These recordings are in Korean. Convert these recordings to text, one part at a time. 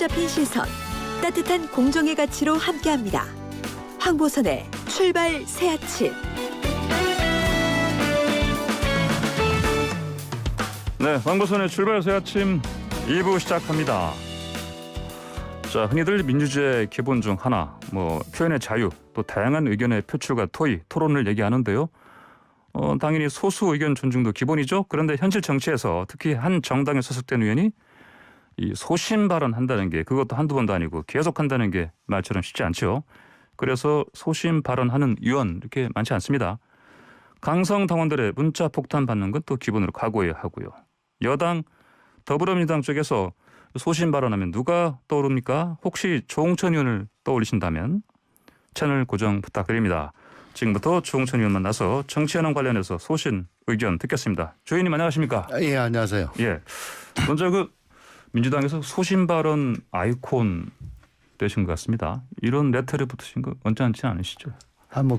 사로잡힌 시선, 따뜻한 공정의 가치로 함께합니다. 황보선의 출발 새아침. 네, 황보선의 출발 새아침 2부 시작합니다. 자, 흔히들 민주주의의 기본 중 하나, 표현의 자유, 또 다양한 의견의 표출과 토의, 토론을 얘기하는데요. 당연히 소수 의견 존중도 기본이죠. 그런데 현실 정치에서 특히 한 정당에 소속된 의원이 이 소신 발언한다는 게 그것도 한두 번도 아니고 계속 한다는 게 말처럼 쉽지 않죠. 그래서 소신 발언하는 의원 이렇게 많지 않습니다. 강성 당원들의 문자 폭탄 받는 건 또 기본으로 각오해야 하고요. 여당 더불어민주당 쪽에서 소신 발언하면 누가 떠오릅니까? 혹시 조홍천 의원을 떠올리신다면 채널 고정 부탁드립니다. 지금부터 조홍천 의원 만나서 정치현황 관련해서 소신 의견 듣겠습니다. 조 의원님 안녕하십니까? 예, 안녕하세요. 예. 먼저 민주당에서 소신 발언 아이콘 되신 것 같습니다. 이런 레터를 붙으신 거 언짢지 않으시죠?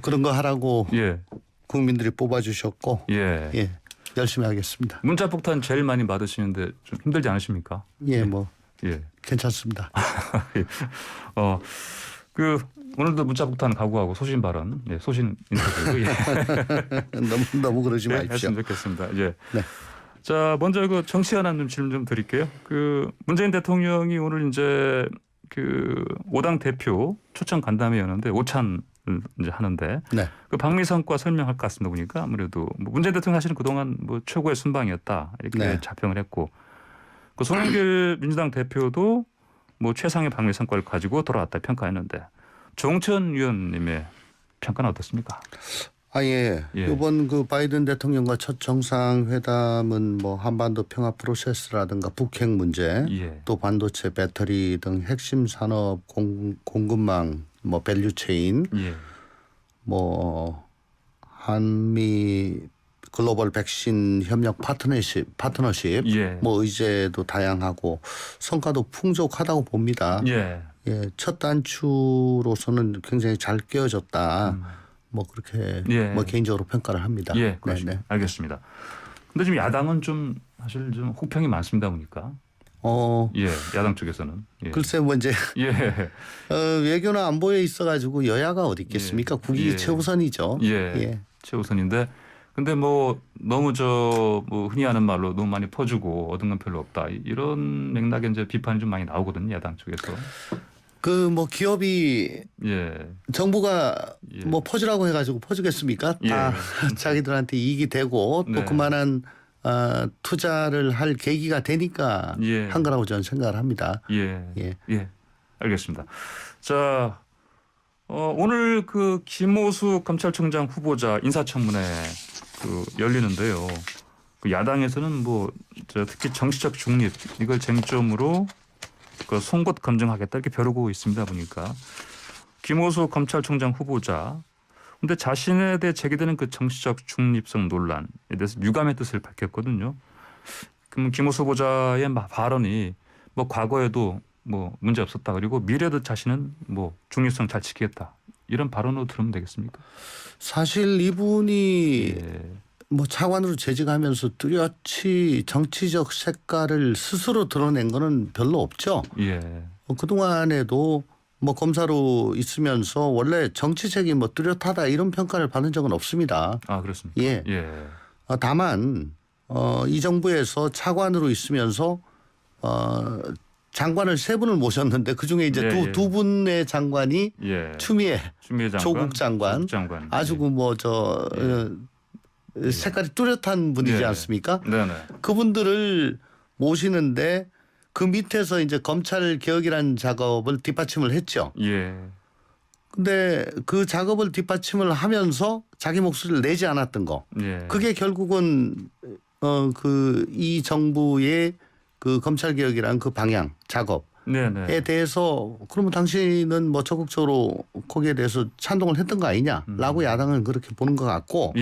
그런 거 하라고 예. 국민들이 뽑아주셨고 예. 열심히 하겠습니다. 문자 폭탄 제일 많이 받으시는데 좀 힘들지 않으십니까? 예. 괜찮습니다. 오늘도 문자 폭탄 각오하고 소신 발언, 소신 인터뷰 너무 그러지 마십시오. 했으면 좋겠습니다. 예. 네. 자, 먼저 정치 현안 질문 좀 드릴게요. 문재인 대통령이 오늘 이제 5당 대표 초청 간담회였는데 오찬을 이제 하는데 네. 방미성과 설명할 것 같습니다. 보니까 아무래도 문재인 대통령 사실은 그동안 최고의 순방이었다 이렇게 네. 자평을 했고 송영길 민주당 대표도 최상의 방미 성과를 가지고 돌아왔다 평가했는데 조홍천 의원님의 평가는 어떻습니까? 예. 이번 바이든 대통령과 첫 정상회담은 한반도 평화 프로세스라든가 북핵 문제, 또 반도체, 배터리 등 핵심 산업 공급망, 밸류체인, 한미 글로벌 백신 협력 파트너십, 의제도 다양하고 성과도 풍족하다고 봅니다. 첫 단추로서는 굉장히 잘 끼워졌다. 그렇게 개인적으로 평가를 합니다. 네. 알겠습니다. 근데 지금 야당은 사실 혹평이 많습니다 보니까. 야당 쪽에서는. 글쎄 이제 외교나 안보에 있어가지고 여야가 어디 있겠습니까? 국익이 최우선이죠. 최우선인데. 근데 너무 흔히 하는 말로 너무 많이 퍼주고 얻은 건 별로 없다. 이런 맥락에 이제 비판이 좀 많이 나오거든요. 야당 쪽에서. 기업이 정부가 퍼주라고 해가지고 퍼주겠습니까? 다 자기들한테 이익이 되고 또 그만한 투자를 할 계기가 되니까 한 거라고 저는 생각을 합니다. 알겠습니다. 자, 오늘 김오수 검찰총장 후보자 인사청문회 열리는데요. 야당에서는 특히 정치적 중립 이걸 쟁점으로 송곳 검증하겠다 이렇게 벼르고 있습니다 보니까 김오수 검찰총장 후보자 근데 자신에 대해 제기되는 정치적 중립성 논란에 대해서 유감의 뜻을 밝혔거든요. 그럼 김오수 후보자의 발언이 과거에도 문제 없었다 그리고 미래도 자신은 중립성 잘 지키겠다 이런 발언으로 들으면 되겠습니까? 사실 이분이 차관으로 재직하면서 뚜렷이 정치적 색깔을 스스로 드러낸 거는 별로 없죠. 그동안에도 검사로 있으면서 원래 정치색이 뚜렷하다 이런 평가를 받은 적은 없습니다. 아, 그렇습니까? 다만 이 정부에서 차관으로 있으면서 장관을 3분을 모셨는데 그중에 이제 두 분의 장관이 추미애 장관, 조국 장관. 아주 색깔이 뚜렷한 분이지 않습니까? 그분들을 모시는데 그 밑에서 이제 검찰 개혁이라는 작업을 뒷받침을 했죠. 근데 그 작업을 뒷받침을 하면서 자기 목소리를 내지 않았던 거. 그게 결국은 이 정부의 검찰 개혁이라는 방향, 작업에 대해서 그러면 당신은 적극적으로 거기에 대해서 찬동을 했던 거 아니냐라고 야당은 그렇게 보는 것 같고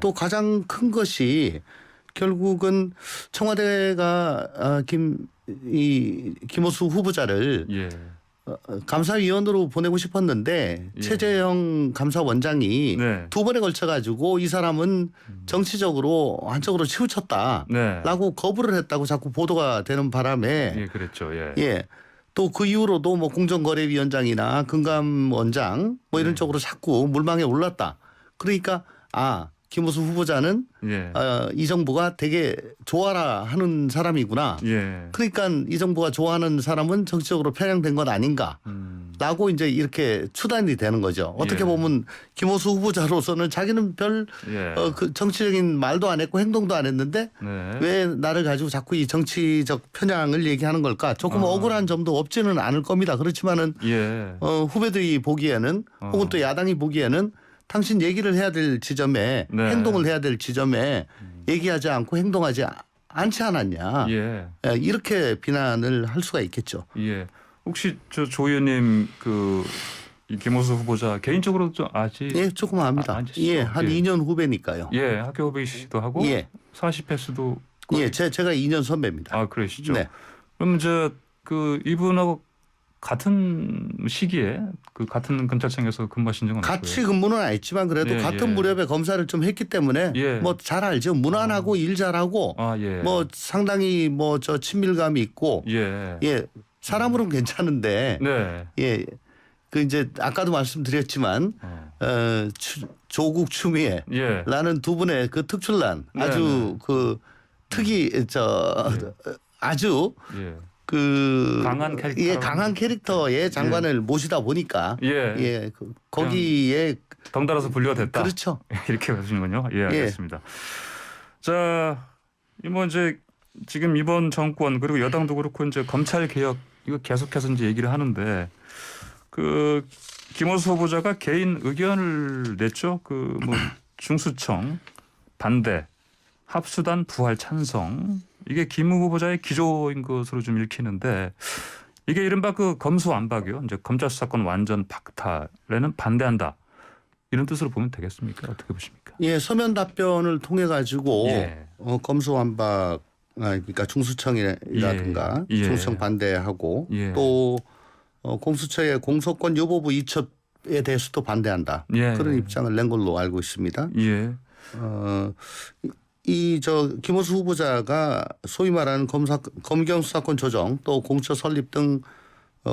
또 가장 큰 것이 결국은 청와대가 김오수 후보자를 감사위원으로 보내고 싶었는데 최재형 감사원장이 2번에 걸쳐가지고 이 사람은 정치적으로 한쪽으로 치우쳤다라고 거부를 했다고 자꾸 보도가 되는 바람에 그랬죠. 또 그 이후로도 뭐 공정거래위원장이나 금감원장 뭐 이런 쪽으로 자꾸 물망에 올랐다. 그러니까 김호수 후보자는 이 정부가 되게 좋아라 하는 사람이구나. 그러니까 이 정부가 좋아하는 사람은 정치적으로 편향된 건 아닌가라고 이제 이렇게 추단이 되는 거죠. 어떻게 보면 김호수 후보자로서는 자기는 별 그 정치적인 말도 안 했고 행동도 안 했는데 왜 나를 가지고 자꾸 이 정치적 편향을 얘기하는 걸까? 조금 억울한 점도 없지는 않을 겁니다. 그렇지만은 후배들이 보기에는 혹은 또 야당이 보기에는 당신 얘기를 해야 될 지점에 행동을 해야 될 지점에 얘기하지 않고 행동하지 않지 않았냐. 이렇게 비난을 할 수가 있겠죠. 혹시 조 의원님 이 김호수 후보자 개인적으로 좀 아직 조금 압니다. 한 2년 후배니까요. 학교 후배이시기도 하고 40패스도 제가 2년 선배입니다. 그러시죠. 그럼 이분하고 같은 시기에 같은 검찰청에서 근무하신 적은 없고요. 같이 근무는 안 했지만 그래도 같은 무렵에 검사를 좀 했기 때문에 뭐 잘 알죠. 무난하고 일 잘하고 뭐 상당히 뭐 친밀감이 있고 사람으로는 괜찮은데 그 이제 아까도 말씀드렸지만 조국 추미애라는 두 분의 그 특출난 아주 그 아주 강한 캐릭터의 장관을 모시다 보니까 거기에 덩달아서 분류가 됐다. 그렇죠. 이렇게 보시는군요. 알겠습니다. 자, 뭐 이제 지금 이번 정권 그리고 여당도 그렇고 이제 검찰 개혁 이거 계속해서 이제 얘기를 하는데 김호수 후보자가 개인 의견을 냈죠. 뭐 중수청 반대, 합수단 부활 찬성. 이게 김 후보자의 기조인 것으로 좀 읽히는데 이게 이른바 검수완박이요. 이제 검찰 수사권 완전 박탈에는 반대한다. 이런 뜻으로 보면 되겠습니까? 어떻게 보십니까? 서면 답변을 통해 가지고 검수완박 그러니까 중수청이라든가 중수청 반대하고 또 공수처의 공소권 여부부 이첩에 대해서도 반대한다. 그런 입장을 낸 걸로 알고 있습니다. 김호수 후보자가 소위 말하는 검경 수사권 조정 또 공처 설립 등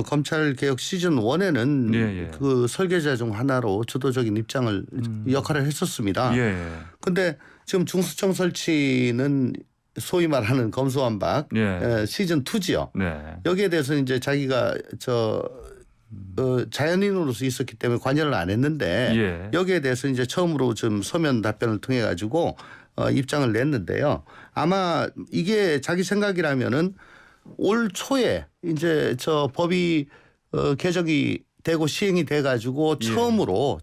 검찰 개혁 시즌 1에는 그 설계자 중 하나로 주도적인 역할을 했었습니다. 그런데 지금 중수청 설치는 소위 말하는 검수완박 시즌 2지요. 여기에 대해서 이제 자기가 자연인으로서 있었기 때문에 관여를 안 했는데 여기에 대해서 이제 처음으로 좀 서면 답변을 통해 가지고 입장을 냈는데요. 아마 이게 자기 생각이라면은 올 초에 이제 법이 개정이 되고 시행이 돼 가지고 처음으로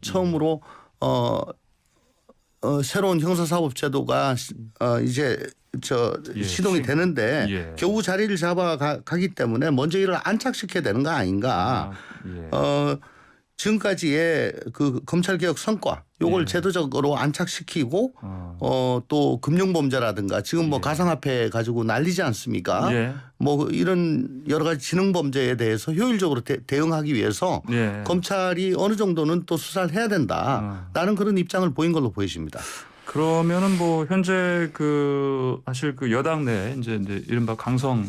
새로운 형사사법제도가 이제 시동이 되는데 겨우 자리를 잡아가기 때문에 먼저 이를 안착시켜야 되는 거 아닌가. 지금까지의 그 검찰개혁 성과 요걸 제도적으로 안착시키고 또 금융범죄라든가 지금 뭐 가상화폐 가지고 난리지 않습니까? 뭐 이런 여러 가지 지능범죄에 대해서 효율적으로 대응하기 위해서 검찰이 어느 정도는 또 수사를 해야 된다라는 그런 입장을 보인 걸로 보여집니다. 그러면은 뭐 현재 사실 여당 내 이제 이른바 강성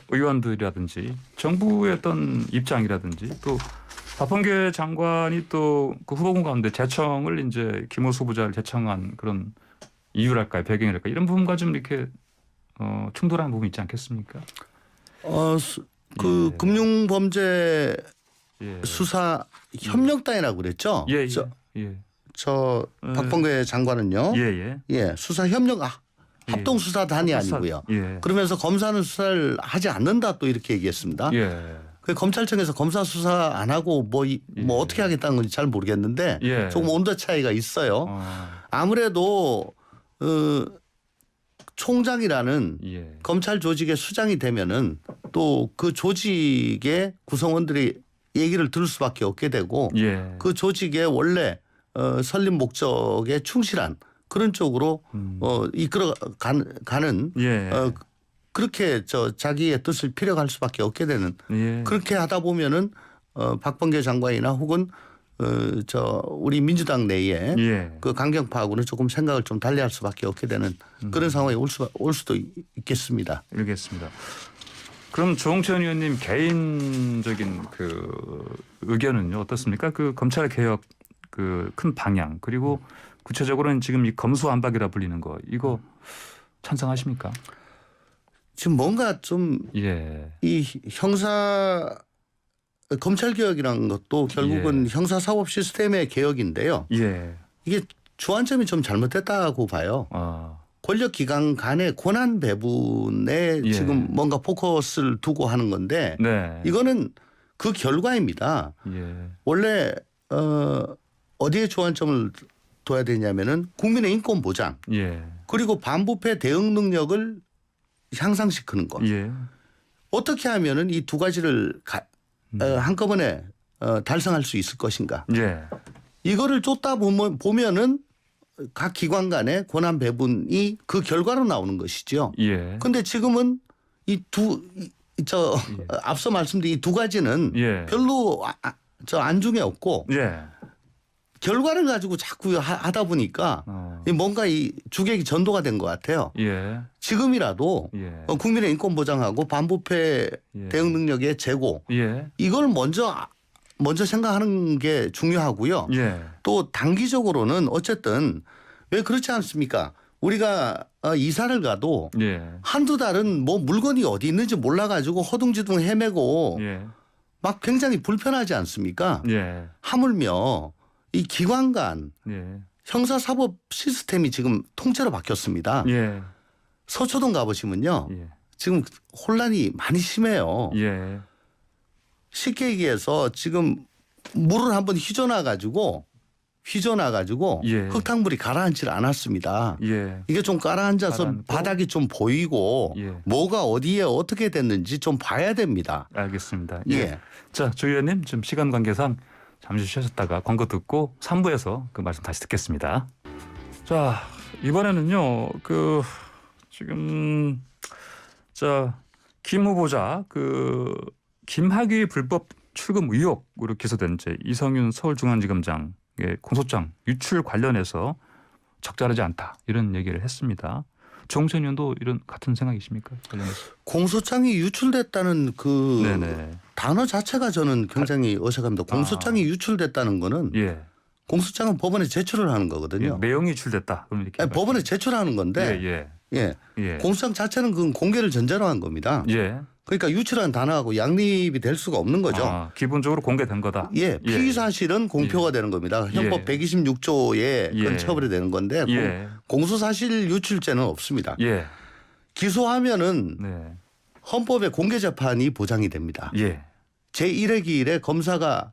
의원들이라든지 정부의 어떤 입장이라든지 또 박범계 장관이 또 후보군 가운데 재청을 이제 김호수 후보자를 재청한 그런 이유랄까요, 배경이랄까 이런 부분과 좀 이렇게 충돌하는 부분이 있지 않겠습니까? 금융범죄 수사 협력단이라고 그랬죠. 박범계 장관은요. 수사 협력 합동 수사단이 아니고요. 그러면서 검사는 수사를 하지 않는다 또 이렇게 얘기했습니다. 검찰청에서 검사 수사 안 하고 뭐 어떻게 하겠다는 건지 잘 모르겠는데 조금 온도 차이가 있어요. 아무래도 총장이라는 검찰 조직의 수장이 되면은 또 그 조직의 구성원들이 얘기를 들을 수밖에 없게 되고 그 조직의 원래 설립 목적에 충실한 그런 쪽으로 이끌어 가는 그렇게 자기의 뜻을 필요할 수밖에 없게 되는 그렇게 하다 보면은 박범계 장관이나 혹은 우리 민주당 내에 그 강경파하고는 조금 생각을 좀 달리할 수밖에 없게 되는 그런 상황이 올 수도 있겠습니다. 알겠습니다. 그럼 조홍천 의원님 개인적인 그 의견은요 어떻습니까? 그 검찰 개혁 그 큰 방향 그리고 구체적으로는 지금 이 검수완박이라 불리는 거 이거 찬성하십니까? 지금 뭔가 좀 이 형사 검찰 개혁이라는 것도 결국은 형사사법 시스템의 개혁인데요. 이게 주안점이 좀 잘못됐다고 봐요. 권력기관 간의 권한 배분에 지금 뭔가 포커스를 두고 하는 건데 이거는 그 결과입니다. 원래 어디에 주안점을 둬야 되냐면은 국민의 인권 보장 그리고 반부패 대응 능력을 향상시키는 것. 어떻게 하면은 이 두 가지를 한꺼번에 달성할 수 있을 것인가. 이거를 쫓다 보면은 각 기관 간의 권한 배분이 그 결과로 나오는 것이죠. 그런데 지금은 앞서 말씀드린 이 두 가지는 별로 안중에 없고 결과를 가지고 자꾸 하다 보니까 뭔가 이 주객이 전도가 된 것 같아요. 지금이라도 국민의 인권 보장하고 반부패 대응 능력의 제고 이걸 먼저 생각하는 게 중요하고요. 또 단기적으로는 어쨌든 왜 그렇지 않습니까? 우리가 이사를 가도 한두 달은 뭐 물건이 어디 있는지 몰라가지고 허둥지둥 헤매고 막 굉장히 불편하지 않습니까? 하물며 이 기관 간 형사사법 시스템이 지금 통째로 바뀌었습니다. 서초동 가보시면요. 지금 혼란이 많이 심해요. 쉽게 얘기해서 지금 물을 한번 휘저어놔가지고 흙탕물이 가라앉질 않았습니다. 이게 좀 가라앉아서 바닥이 좀 보이고 뭐가 어디에 어떻게 됐는지 좀 봐야 됩니다. 알겠습니다. 자, 조 의원님 좀 시간 관계상 잠시 쉬셨다가 광고 듣고 3부에서 그 말씀 다시 듣겠습니다. 자, 이번에는요. 지금 김 후보자 김학의 불법 출금 의혹으로 기소된 이성윤 서울중앙지검장의 공소장 유출 관련해서 적절하지 않다 이런 얘기를 했습니다. 조홍천 의원도 이런 같은 생각이십니까? 관련해서. 공소장이 유출됐다는 단어 자체가 저는 굉장히 어색합니다. 공소장이 유출됐다는 거는 공소장은 법원에 제출을 하는 거거든요. 내용이 유출됐다. 그럼 이렇게 법원에 제출하는 건데 공소장 자체는 그 공개를 전제로 한 겁니다. 그러니까 유출한 단어하고 양립이 될 수가 없는 거죠. 기본적으로 공개된 거다. 피의 사실은 공표가 되는 겁니다. 헌법 126조에 그건 처벌이 되는 건데 공소사실 유출죄는 없습니다. 기소하면은 헌법의 공개재판이 보장이 됩니다. 제1회 기일에 검사가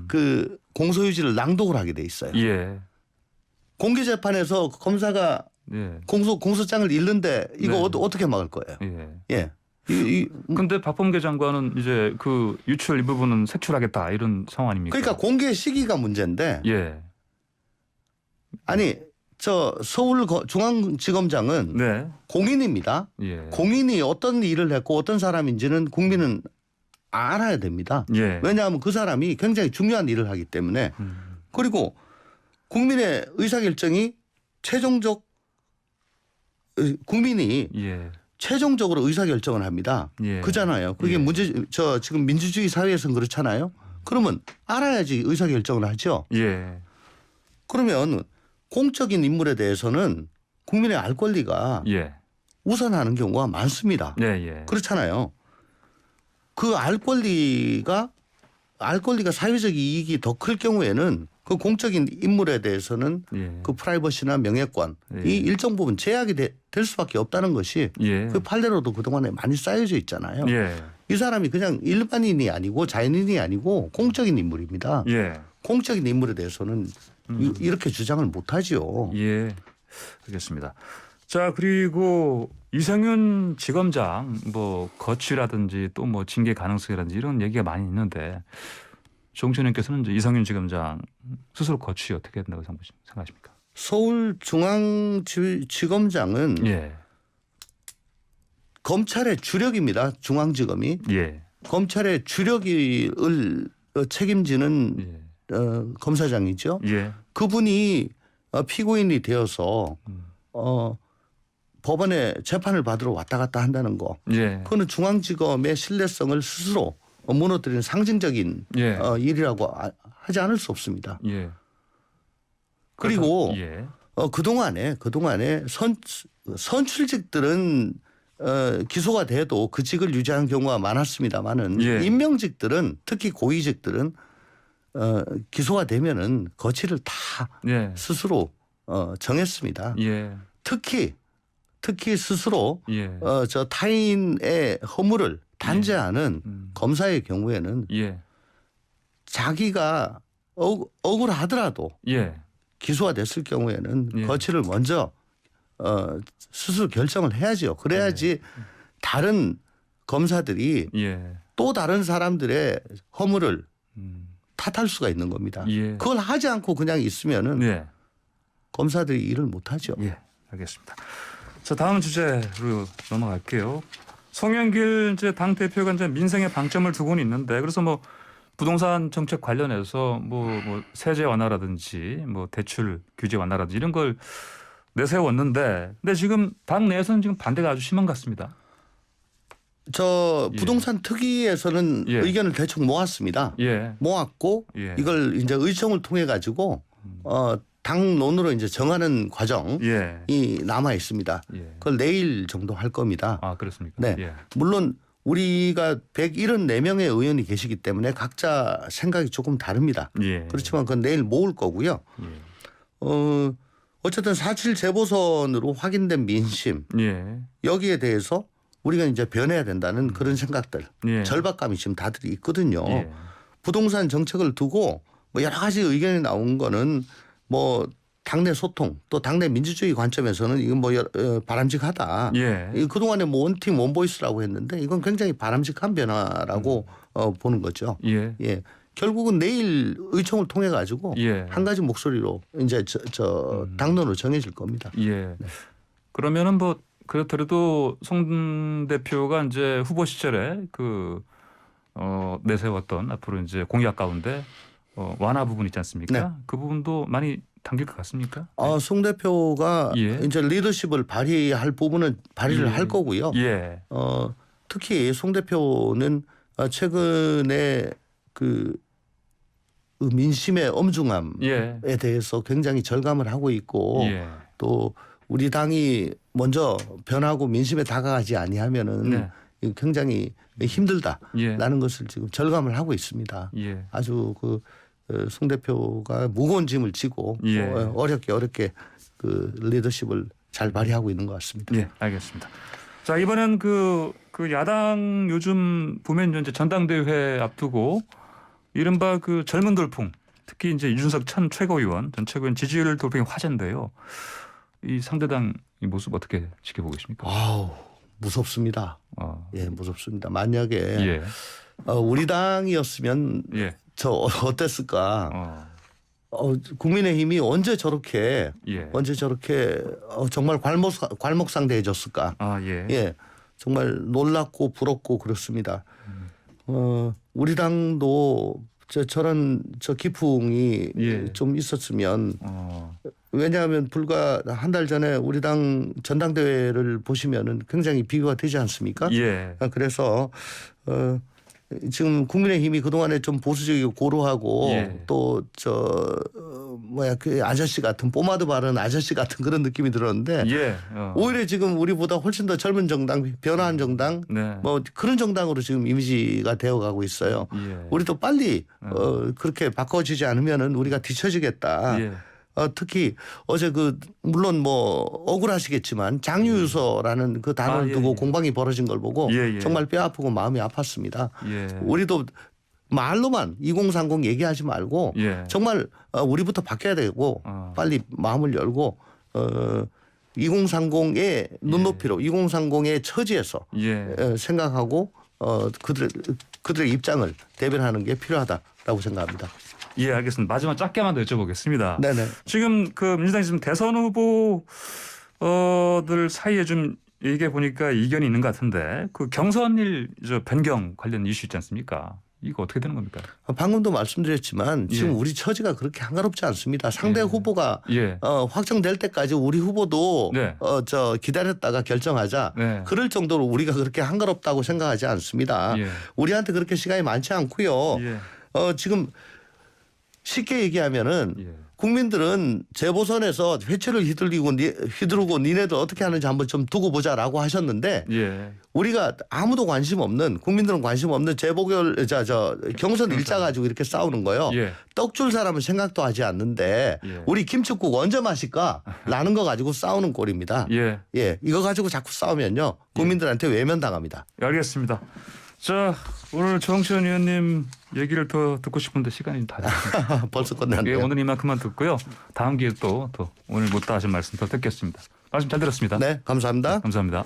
그 공소유지를 낭독을 하게 돼 있어요. 공개재판에서 검사가 공소장을 읽는데 이거 어떻게 막을 거예요? 근데 박범계 장관은 이제 그 유출 이 부분은 색출하겠다 이런 상황 아닙니까? 그러니까 공개 시기가 문제인데. 아니 서울중앙지검장은 공인입니다. 공인이 어떤 일을 했고 어떤 사람인지는 국민은 알아야 됩니다. 왜냐하면 그 사람이 굉장히 중요한 일을 하기 때문에. 그리고 국민의 의사결정이 국민이 최종적으로 의사결정을 합니다. 그잖아요. 그게 지금 민주주의 사회에서는 그렇잖아요. 그러면 알아야지 의사결정을 하죠. 그러면 공적인 인물에 대해서는 국민의 알 권리가 우선하는 경우가 많습니다. 그렇잖아요. 그 알 권리가 사회적 이익이 더 클 경우에는 그 공적인 인물에 대해서는 그 프라이버시나 명예권 이 일정 부분 제약이 될 수밖에 없다는 것이 그 판례로도 그동안에 많이 쌓여져 있잖아요. 이 사람이 그냥 일반인이 아니고 자연인이 아니고 공적인 인물입니다. 공적인 인물에 대해서는 이렇게 주장을 못하죠. 알겠습니다. 자, 그리고 이성윤 지검장 뭐 거취라든지 또 뭐 징계 가능성이라든지 이런 얘기가 많이 있는데 조홍천 의원께서는 이성윤 지검장 스스로 거취 어떻게 된다고 생각하십니까? 서울중앙지검장은 검찰의 주력입니다. 중앙지검이. 검찰의 주력을 책임지는 검사장이죠. 그분이 피고인이 되어서 법원에 재판을 받으러 왔다 갔다 한다는 거. 예. 그거는 중앙지검의 신뢰성을 스스로 무너뜨리는 상징적인 예. 일이라고 하지 않을 수 없습니다. 예. 그리고 예. 그동안에 선출직들은 기소가 돼도 그 직을 유지한 경우가 많았습니다만은 예. 임명직들은 특히 고위직들은 기소가 되면은 거취를 다 예. 스스로 정했습니다. 예. 특히 스스로 예. 저 타인의 허물을 단죄하는 검사의 경우에는 예. 자기가 억울하더라도 예. 기소가 됐을 경우에는 예. 거취를 먼저 스스로 결정을 해야죠. 그래야지 다른 검사들이 예. 또 다른 사람들의 허물을 탓할 수가 있는 겁니다. 예. 그걸 하지 않고 그냥 있으면은 예. 검사들이 일을 못 하죠. 예. 알겠습니다. 자, 다음 주제로 넘어갈게요. 송영길 이제 당 대표가 이제 민생에 방점을 두고는 있는데 그래서 뭐 부동산 정책 관련해서 뭐 세제 완화라든지 뭐 대출 규제 완화라든지 이런 걸 내세웠는데 근데 지금 당 내에서는 지금 반대가 아주 심한 것 같습니다. 저 부동산 특위에서는 예. 의견을 대충 모았습니다. 예. 모았고 예. 이걸 이제 의총을 통해 가지고 당론으로 이제 정하는 과정이 예. 남아 있습니다. 예. 그걸 내일 정도 할 겁니다. 아, 그렇습니까? 네. 예. 물론 우리가 174명의 의원이 계시기 때문에 각자 생각이 조금 다릅니다. 예. 그렇지만 그건 내일 모을 거고요. 예. 어쨌든 4.7 재보선으로 확인된 민심 예. 여기에 대해서 우리가 이제 변해야 된다는 그런 생각들 예. 절박감이 지금 다들 있거든요. 예. 부동산 정책을 두고 뭐 여러 가지 의견이 나온 거는 뭐 당내 소통 또 당내 민주주의 관점에서는 이건 뭐 바람직하다. 예. 그동안에 뭐 원팀 원보이스라고 했는데 이건 굉장히 바람직한 변화라고 보는 거죠. 예. 예. 결국은 내일 의총을 통해 가지고 예. 한 가지 목소리로 이제 당론으로 정해질 겁니다. 예. 그러면은 뭐 그렇더라도 송 대표가 이제 후보 시절에 내세웠던 앞으로 이제 공약 가운데 완화 부분 있지 않습니까? 네. 그 부분도 많이 당길 것 같습니까? 송 대표가 예. 이제 리더십을 발휘할 부분은 발휘를 예. 할 거고요. 예. 특히 송 대표는 최근에 그 민심의 엄중함에 예. 대해서 굉장히 절감을 하고 있고 예. 또 우리 당이 먼저 변하고 민심에 다가가지 아니하면은 네. 이거 굉장히 힘들다라는 예. 것을 지금 절감을 하고 있습니다. 예. 아주 송 대표가 무거운 짐을 지고 예. 어렵게 그 리더십을 잘 발휘하고 있는 것 같습니다. 예, 알겠습니다. 자, 이번엔 그 야당 요즘 보면 이제 전당대회 앞두고 이른바 그 젊은 돌풍, 특히 이제 이준석 전 최고위원 지지율 돌풍이 화제인데요. 이 상대당 이 모습 어떻게 지켜보고 계십니까? 아우, 무섭습니다. 예, 무섭습니다. 만약에 예. 우리 당이었으면 예. 저 어땠을까? 국민의힘이 언제 저렇게 정말 괄목상대해졌을까? 아, 예. 예, 정말 놀랍고 부럽고 그렇습니다. 우리 당도 저런 기풍이 좀 있었으면 왜냐하면 불과 한 달 전에 우리 당 전당대회를 보시면은 굉장히 비교가 되지 않습니까? 예. 그래서 지금 국민의힘이 그동안에 좀 보수적이고 고루하고 또 그 아저씨 같은 포마드 바른 아저씨 같은 그런 느낌이 들었는데 오히려 지금 우리보다 훨씬 더 젊은 정당, 변화한 정당 뭐 그런 정당으로 지금 이미지가 되어가고 있어요. 우리도 빨리 그렇게 바꿔지지 않으면은 우리가 뒤처지겠다. 특히 어제 물론 뭐 억울하시겠지만 장유유서라는 그 단어를 두고 공방이 벌어진 걸 보고 정말 뼈 아프고 마음이 아팠습니다. 우리도 말로만 2030 얘기하지 말고 정말 우리부터 바뀌어야 되고 빨리 마음을 열고 2030의 눈높이로 2030의 처지에서 생각하고 그들의 입장을 대변하는 게 필요하다라고 생각합니다. 예, 알겠습니다. 마지막 짧게만 더 여쭤보겠습니다. 네네. 지금 민주당이 지금 대선 후보들 사이에 좀 얘기해 보니까 이견이 있는 것 같은데 그 경선일 변경 관련 이슈 있지 않습니까? 이거 어떻게 되는 겁니까? 방금도 말씀드렸지만 지금 예. 우리 처지가 그렇게 한가롭지 않습니다. 상대 예. 후보가 예. 확정될 때까지 우리 후보도 네. 기다렸다가 결정하자. 네. 그럴 정도로 우리가 그렇게 한가롭다고 생각하지 않습니다. 예. 우리한테 그렇게 시간이 많지 않고요. 예. 지금 쉽게 얘기하면은 예. 국민들은 재보선에서 회초를 휘두르고 니네들 어떻게 하는지 한번 좀 두고 보자라고 하셨는데 예. 우리가 아무도 관심 없는 국민들은 관심 없는 경선 일자 가지고 이렇게 싸우는 거요. 예. 떡줄 사람은 생각도 하지 않는데 예. 우리 김치국 언제 마실까라는 거 가지고 싸우는 꼴입니다. 예. 예, 이거 가지고 자꾸 싸우면요 국민들한테 외면당합니다. 예, 알겠습니다. 자, 오늘 정치현 의원님 얘기를 더 듣고 싶은데 시간이 다 됐습니다. 벌써 끝났네요. 예, 오늘 이만큼만 듣고요. 다음 기회에 또 오늘 못다 하신 말씀 더 듣겠습니다. 말씀 잘 들었습니다. 네, 감사합니다. 감사합니다.